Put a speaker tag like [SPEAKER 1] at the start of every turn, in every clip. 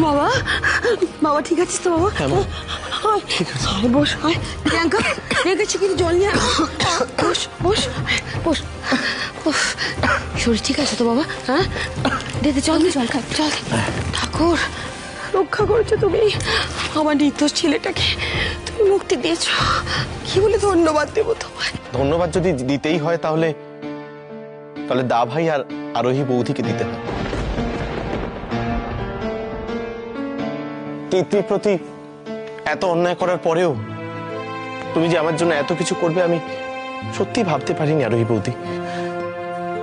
[SPEAKER 1] বাবা, বাবা ঠিক আছিস তো বাবা?
[SPEAKER 2] ঠিক আছে।
[SPEAKER 1] বস, প্রিয়াঙ্কা, প্রিয়াঙ্কা চিকিৎসা জল নিয়ে বস বস বস। শরীর ঠিক আছে তো বাবা? হ্যাঁ, দে চল চল খা, চল। ঠাকুর রক্ষা করেছো তুমি আমার নির্দোষ ছেলেটাকে, তুমি মুক্তি দিয়েছো, কি বলে ধন্যবাদ দেবো তোমায়।
[SPEAKER 2] ধন্যবাদ যদি দিতেই হয় তাহলে দা ভাই আর আরোহী বৌদিকে দিতে হয়। তিতলির প্রতি এত অন্যায় করার পরেও তুমি যে আমার জন্য এত কিছু করবে আমি সত্যি ভাবতে পারিনি আরোহী বৌদি।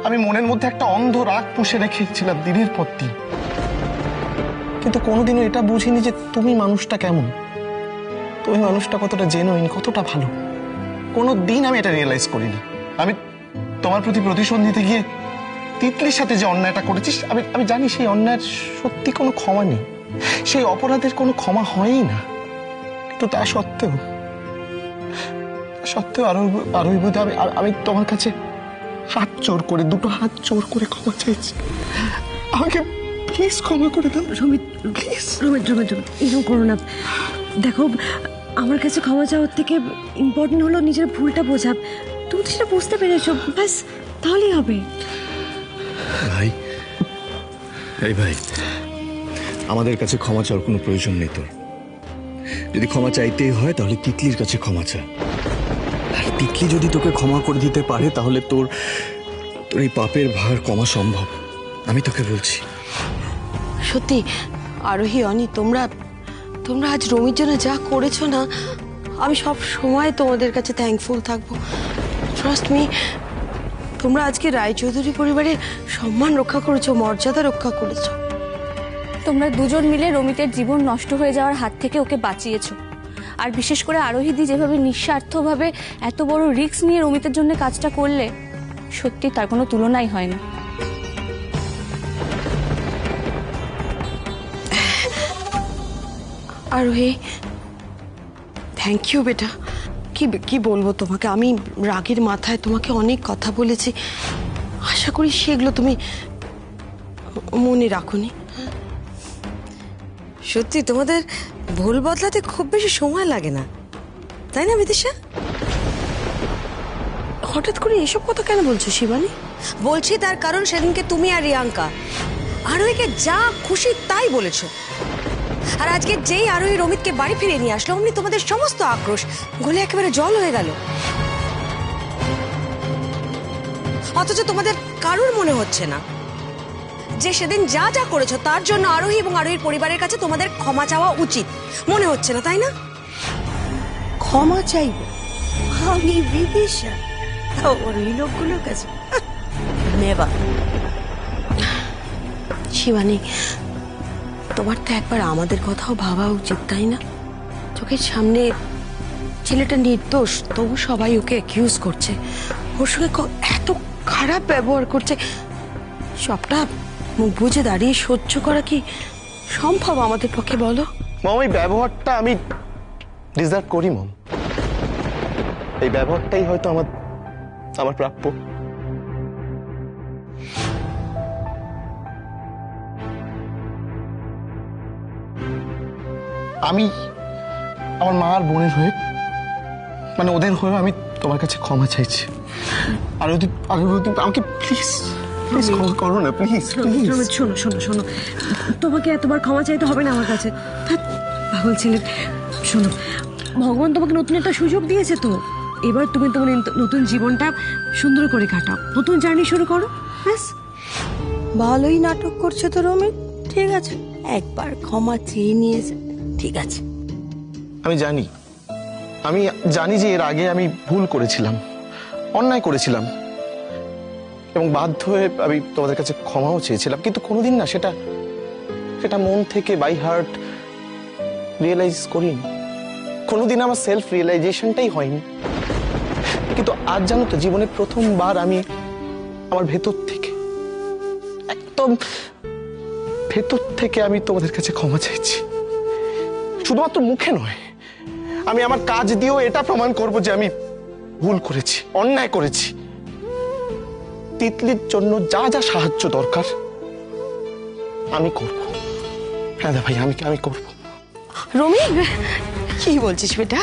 [SPEAKER 2] আমি মনের মধ্যে একটা অন্ধ রাগ পুষে রেখেছিলাম দিনের পর দিন, কিন্তু কোনোদিনও এটা বুঝিনি যে তুমি মানুষটা কেমন, তুমি মানুষটা কতটা জেনুইন, কতটা ভালো। কোনোদিন আমি এটা রিয়েলাইজ করিনি। আমি তোমার প্রতি প্রতিশোধ নিতে গিয়ে তিতলির সাথে যে অন্যায়টা করেছিস, আমি জানি সেই অন্যায়ের সত্যি কোনো ক্ষমা নেই, সেই অপরাধের কোনো ক্ষমা হয়ই না। কিন্তু তা সত্ত্বেও আরোহী বৌদি, আমি তোমার কাছে হাত জোর করে, দুটো হাত জোর করে ক্ষমা চাইছি। আমাকে প্লিজ ক্ষমা করে দাও।
[SPEAKER 1] রমিত, প্লিজ রমিত, এরকম করো না। দেখো, আমার কাছে ক্ষমা চাওয়ার থেকে ইম্পর্টেন্ট হলো নিজের ভুলটা বোঝা। তুমি তো সেটা বুঝতে পেরেছো, ব্যাস তাহলেই হবে।
[SPEAKER 3] ভাই, এই ভাই, আমাদের কাছে ক্ষমা চাওয়ার কোনো প্রয়োজন নেই তোর। যদি ক্ষমা চাইতেই হয় তাহলে তিতলির কাছে ক্ষমা চা। আর তিতলি যদি তোকে ক্ষমা করে দিতে পারে তাহলে তোর এই পাপের ভার কমা সম্ভব, আমি তোকে বলছি।
[SPEAKER 1] সত্যি আরোহী, অনি, তোমরা আজ রমির জন্য যা করেছো না, আমি সব সময় তোমাদের কাছে থ্যাঙ্কফুল থাকবো। ট্রাস্ট মি, তোমরা আজকে রায়চৌধুরী পরিবারের সম্মান রক্ষা করেছো, মর্যাদা রক্ষা করেছো।
[SPEAKER 4] তোমরা দুজন মিলে রমিতের জীবন নষ্ট হয়ে যাওয়ার হাত থেকে ওকে বাঁচিয়েছো। আর বিশেষ করে আরোহীদি যেভাবে নিঃস্বার্থভাবে এত বড় রিস্ক নিয়ে রমিতের জন্য কাজটা করলে, সত্যি তার কোনো তুলনাই হয় না।
[SPEAKER 1] আরোহী, থ্যাংক ইউ বেটা। কি বলবো তোমাকে, আমি রাগের মাথায় তোমাকে অনেক কথা বলেছি, আশা করি সেগুলো তুমি মনে রাখোনি।
[SPEAKER 5] সত্যি তোমাদের ভুল বদলাতে খুব বেশি সময় লাগে না, তাই না বিদিশা?
[SPEAKER 1] হঠাৎ করে এসব কথা কেন বলছো শিবানী?
[SPEAKER 5] বলছি তার কারণ সেদিনকে তুমি আর রিয়াঙ্কা আরোহীকে যা খুশি তাই বলেছো, আর আজকে যেই আরোহী রমিতকে বাড়ি ফিরিয়ে নিয়ে আসলো অমনি তোমাদের সমস্ত আক্রোশ গলে একেবারে জল হয়ে গেল। অথচ তোমাদের কারোর মনে হচ্ছে না যে সেদিন যা যা করেছো তার জন্য আরোহী এবং আরোহীর পরিবারের কাছে তোমাদের ক্ষমা চাওয়া উচিত, মনে হচ্ছে না, তাই না?
[SPEAKER 1] ক্ষমা চাইবো আমি বিদিশা ওর এই লোকগুলোর কাছে? নেভার। শিবানী, তোমার তো একবার আমাদের কথাও ভাবা উচিত, তাই না? চোখের সামনে ছেলেটা নির্দোষ, তবু সবাই ওকে অ্যাকিউজ করছে, ওর সঙ্গে এত খারাপ ব্যবহার করছে। সবটা মুখ বুঝে দাঁড়িয়ে সহ্য করা কি সম্ভব আমাদের পক্ষে, বলো?
[SPEAKER 2] মম, এই ব্যবহারটা আমি ডিজার্ভ করি মম। এই ব্যবহারটাই হয়তো আমার প্রাপ্য। আমি আমার মা আর বোনের হয়ে, মানে ওদের হয়ে আমি তোমার কাছে ক্ষমা চাইছি। আর আমাকে প্লিজ ক্ষমা করো না, প্লিজ।
[SPEAKER 1] শোনো, তোমাকে এতবার ক্ষমা চাইতে হবে না আমার কাছে, পাগল ছেলে। শোনো, ভগবান তোমাকে নতুন একটা সুযোগ দিয়েছে, তো এবার তুমি তোমার নতুন জীবনটা সুন্দর করে কাটাও, নতুন জার্নি শুরু করো, ব্যাস। ভালোই নাটক করছে তো রমিত, ঠিক আছে, একবার ক্ষমা চেয়ে নিয়েছে, ঠিক আছে।
[SPEAKER 2] আমি জানি যে এর আগে আমি ভুল করেছিলাম, অন্যায় করেছিলাম, এবং বাধ্য হয়ে আমি তোমাদের কাছে ক্ষমাও চেয়েছিলাম, কিন্তু কোনোদিন না সেটা মন থেকে বাই হার্ট রিয়েলাইজ করিনি। কোনোদিন আমার সেলফ রিয়েলাইজেশনটাই হয়নি। কিন্তু আজ জানো তো, জীবনে প্রথমবার আমি আমার ভেতর থেকে, একদম ভেতর থেকে আমি তোমাদের কাছে ক্ষমা চাইছি। শুধুমাত্র মুখে নয়, আমি আমার কাজ দিয়েও এটা প্রমাণ করব যে আমি ভুল করেছি, অন্যায় করেছি। তিতলির জন্য যা যা সাহায্য দরকার আমি করব। হ্যাঁ দা ভাই, আমি করবো।
[SPEAKER 5] রমি, কি বলছিস বেটা?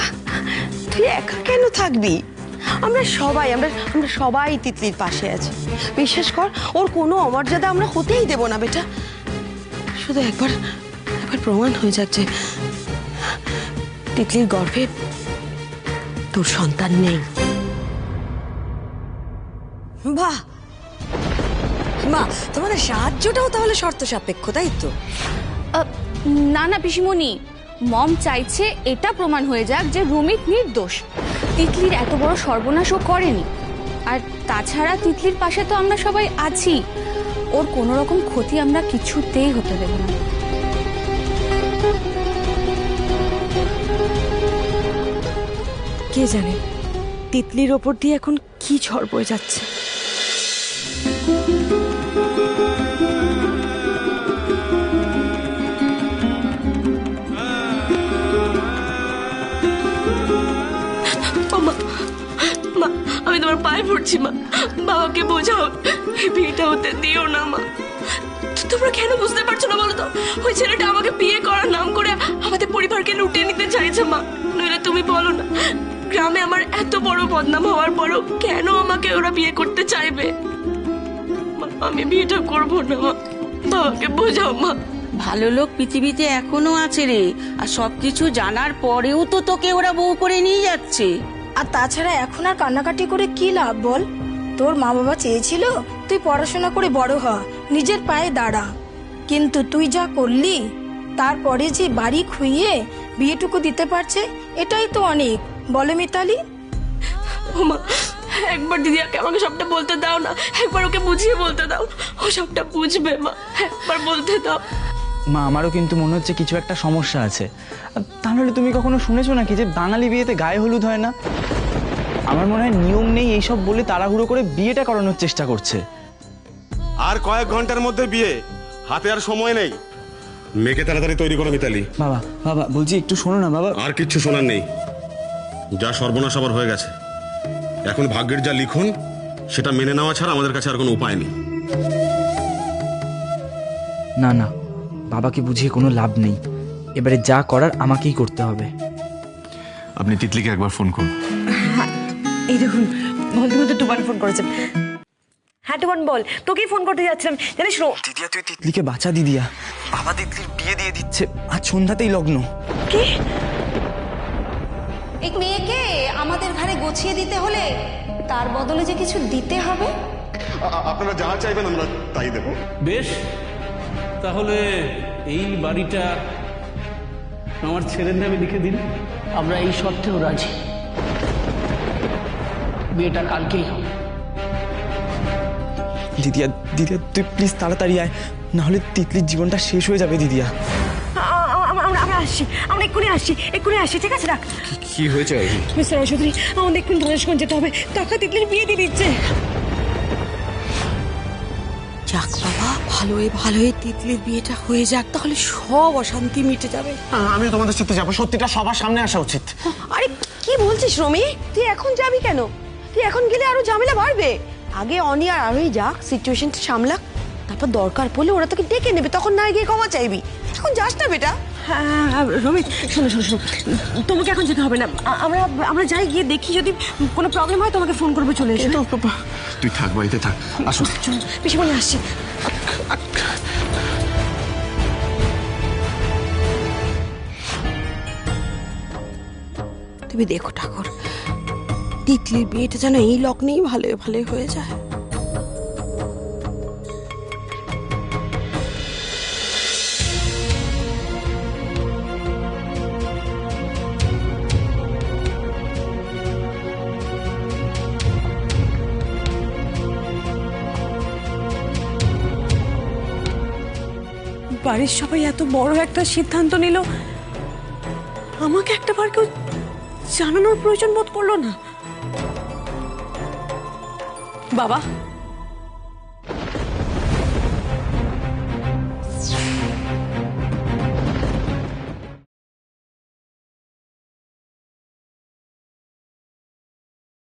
[SPEAKER 5] তুই একা কেন থাকবি? আমরা সবাই তিতলির পাশে আছি। বিশ্বাস কর, ওর কোনো অমর্যাদা আমরা হতেই দেব না বেটা। শুধু একবার প্রমাণ হয়ে যাক যে তিতলির গর্ভে তোর সন্তান নেই। বাহ বাহ, তোমাদের সাহায্যটাও তাহলে শর্ত সাপেক্ষ, তাই তো?
[SPEAKER 4] না না পিসিমণি, মম চাইছে এটা প্রমাণ হয়ে যাক যে রমিত নির্দোষ, তিতলির এত বড় সর্বনাশও করেনি। আর তাছাড়া তিতলির পাশে তো আমরা সবাই আছি, ওর কোনো রকম ক্ষতি আমরা কিছুতেই হতে দেব না।
[SPEAKER 1] কে জানে তিতলির ওপর দিয়ে এখন কি ঝড় বয়ে যাচ্ছে।
[SPEAKER 6] মা, আমি তোমার পায়ে পড়ছি মা, বাবাকে বোঝাও, এই বিয়েটা হতে দিও না মা। তোমরা কেন বুঝতে পারছো না বলো তো? ওই ছেলেটা আমাকে বিয়ে করার নাম করে আমাদের পরিবারকে লুটিয়ে নিতে চাইছে মা। নইলে তুমি বলো না, গ্রামে আমার এত বড় বদনাম হওয়ার পরও কেন আমাকে ওরা বিয়ে করতে চাইবে? মা, আমি বিয়েটা করবো না মা, বাবাকে বোঝাও মা।
[SPEAKER 7] ভালো লোক পৃথিবীতে এখনো আছে রে, আর সবকিছু জানার পরেও তো তোকে ওরা বউ করে নিয়ে যাচ্ছে।
[SPEAKER 8] আর তাছাড়া এখন আর কান্নাকাটি করে কি লাভ বল? তোর মা বাবা চেয়েছিল তুই পড়াশোনা করে বড় হ, নিজের পায়ে দাঁড়া, কিন্তু তুই যা করলি, তারপরে যে বাড়ি খুইয়ে বিয়েটুকু দিতে পারছে, এটাই তো অনেক, বলে মিতালি?
[SPEAKER 6] ও মা, একবার দিদিয়াকে আমাকে সবটা বলতে দাও না, একবার ওকে বুঝিয়ে বলতে দাও, ও সবটা বুঝবে মা, একবার বলতে দাও।
[SPEAKER 9] মা, আমারও কিন্তু মনে হচ্ছে কিছু একটা সমস্যা আছে। তাহলে তুমি কখনো শুনেছো নাকি যে বাঙালি বিয়েতে গায়ে হলুদ হয় না? আমার মনে হয় নিয়ম নেই এইসব বলে তাড়াহুড়ো করে বিয়েটা করানোর চেষ্টা করছে।
[SPEAKER 10] আর কয়েক ঘন্টার মধ্যে বিয়ে, হাতে আর সময় নেই। মেয়েকে তাড়াতাড়ি তৈরি করো মিতালি।
[SPEAKER 9] বাবা বাবা বলছি একটু শোনো না বাবা।
[SPEAKER 10] আর কিচ্ছু শোনার নেই, যা সর্বনাশ আবার হয়ে গেছে। এখন ভাগ্যের যা লিখন সেটা মেনে নেওয়া ছাড়া আমাদের কাছে আর কোনো উপায় নেই।
[SPEAKER 9] না না, বাবাকে বুঝিয়ে কোনো লাভ নেই, এবারে যা করার আমাকেই করতে হবে।
[SPEAKER 3] আপনি তিতলিকে একবার ফোন করুন।
[SPEAKER 1] এই দেখুন, বলতে বলতে টুবান ফোন করেছেন। হ্যাঁ টুবান বল, তোকেই ফোন করতে যাচ্ছিলাম। জানিস
[SPEAKER 9] দিদিয়া, তুই তিতলিকে বাঁচা দিদিয়া, বাবা তিতলির বিয়ে দিয়ে দিচ্ছে, আজ সন্ধ্যাতেই লগ্ন।
[SPEAKER 1] কি?
[SPEAKER 11] এক মেয়েকে আমাদের ঘরে গুছিয়ে দিতে হলে তার বদলে যে কিছু দিতে হবে।
[SPEAKER 10] আপনারা যা চাইবেন আমরা তাই দেব।
[SPEAKER 12] বেশ, তাহলে এই বাড়িটা আমার ছেলের নামে লিখে দিন।
[SPEAKER 7] আমরা এই শর্তেও রাজি, বিয়েটা কালকেই হবে।
[SPEAKER 9] দিদিয়া দিদিয়া, তুই প্লিজ তাড়াতাড়ি আয়, নাহলে তিতলির জীবনটা শেষ হয়ে যাবে দিদিয়া।
[SPEAKER 1] আমরা আসছি, আমরা এক্ষুনি আসছি, ঠিক আছে রাখ।
[SPEAKER 3] কি হয়েছে?
[SPEAKER 1] মিস্টার চৌধুরী, আমাদের এক্ষুনি ধনেশগঞ্জ যেতে হবে, কাকা তিতলির বিয়ে দিয়ে দিচ্ছে।
[SPEAKER 5] যাক বাবা, ভালোই তিতলির বিয়েটা হয়ে যাক, তাহলে সব অশান্তি মিটে যাবে।
[SPEAKER 2] আমিও তোমাদের সাথে যাবো, সত্যিটা সবার সামনে আসা উচিত।
[SPEAKER 5] আরে কি বলছিস রমি? তুই এখন যাবি কেন? তুই এখন গেলে আরো ঝামেলা বাড়বে। আগে অনি আর আরোই যাক, সিচুয়েশনটা সামলাক, তারপর দরকার পড়লে ওরা তোকে ডেকে নেবে, তখন না গিয়ে ক্ষমা চাইবি। এখন যাস না বেটা।
[SPEAKER 1] হ্যাঁ রমিত, শোনো, তোমাকে এখন যেতে হবে না, আমরা যাই গিয়ে দেখি, যদি কোনো প্রবলেম হয় তোমাকে ফোন করবো, চলে এসো।
[SPEAKER 3] তুই থাক, বাড়িতে থাক। আসো,
[SPEAKER 1] চলো, পিসিমণি আসছি।
[SPEAKER 5] তুমি দেখো ঠাকুর, তিতলির বিয়েটা যেন এই লগ্নেই ভালো হয়ে যায়।
[SPEAKER 1] বাড়ির সবাই এত বড় একটা সিদ্ধান্ত নিল, আমাকে একটা বার কেউ জানানোর প্রয়োজন বোধ করলো না। বাবা,